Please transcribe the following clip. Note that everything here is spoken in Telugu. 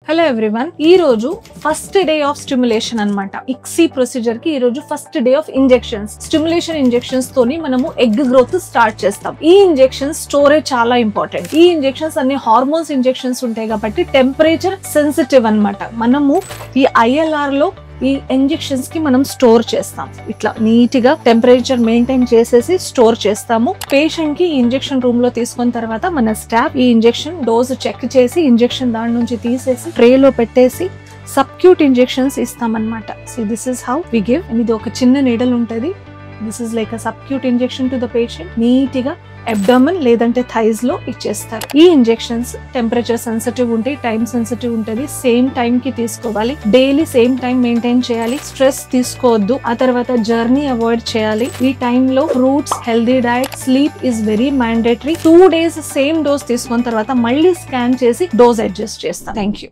హలో ఎవ్రీవన్, ఈ రోజు ఫస్ట్ డే ఆఫ్ స్టిమ్యులేషన్ అన్నమాట. ఇక్సీ ప్రొసీజర్ కి ఈ రోజు first day of injections. Stimulation injections తోని మనము ఎగ్ గ్రోత్ స్టార్ట్ చేస్తాం. ఈ ఇంజెక్షన్స్ స్టోరేజ్ చాలా ఇంపార్టెంట్. ఈ ఇంజెక్షన్స్ అన్ని హార్మోన్స్ ఇంజెక్షన్స్ ఉంటాయి కాబట్టి టెంపరేచర్ సెన్సిటివ్ అన్నమాట. మనము ఈ ILR లో ఈ ఇంజెక్షన్స్ కి మనం స్టోర్ చేస్తాం. ఇట్లా నీట్ గా టెంపరేచర్ మెయింటైన్ చేసేసి స్టోర్ చేస్తాము. పేషెంట్ కి ఇంజెక్షన్ రూమ్ లో తీసుకున్న తర్వాత మన స్టాఫ్ ఈ ఇంజెక్షన్ డోస్ చెక్ చేసి ఇంజెక్షన్ దాని నుంచి తీసేసి ట్రే లో పెట్టేసి సబ్క్యూట్ ఇంజెక్షన్స్ ఇస్తామన్నమాట. So this is how we give. ఇది ఒక చిన్న నీడల్ ఉంటది. This is like a subcut injection to the patient. Neat గా అబ్డామన్ లేదంటే థైస్ లో ఇచ్చేస్తారు. ఈ ఇంజెక్షన్స్ టెంపరేచర్ సెన్సిటివ్ ఉంటాయి, టైం సెన్సిటివ్ ఉంటుంది. సేమ్ టైం కి తీసుకోవాలి. డైలీ సేమ్ టైం మెయింటైన్ చేయాలి. స్ట్రెస్ తీసుకోవద్దు. ఆ తర్వాత జర్నీ అవాయిడ్ చేయాలి. ఈ టైంలో fruits, healthy diet, sleep is very mandatory. 2 days same dose తీసుకున్న తర్వాత మళ్ళీ స్కాన్ చేసి డోస్ అడ్జస్ట్ చేస్తాం. Thank you.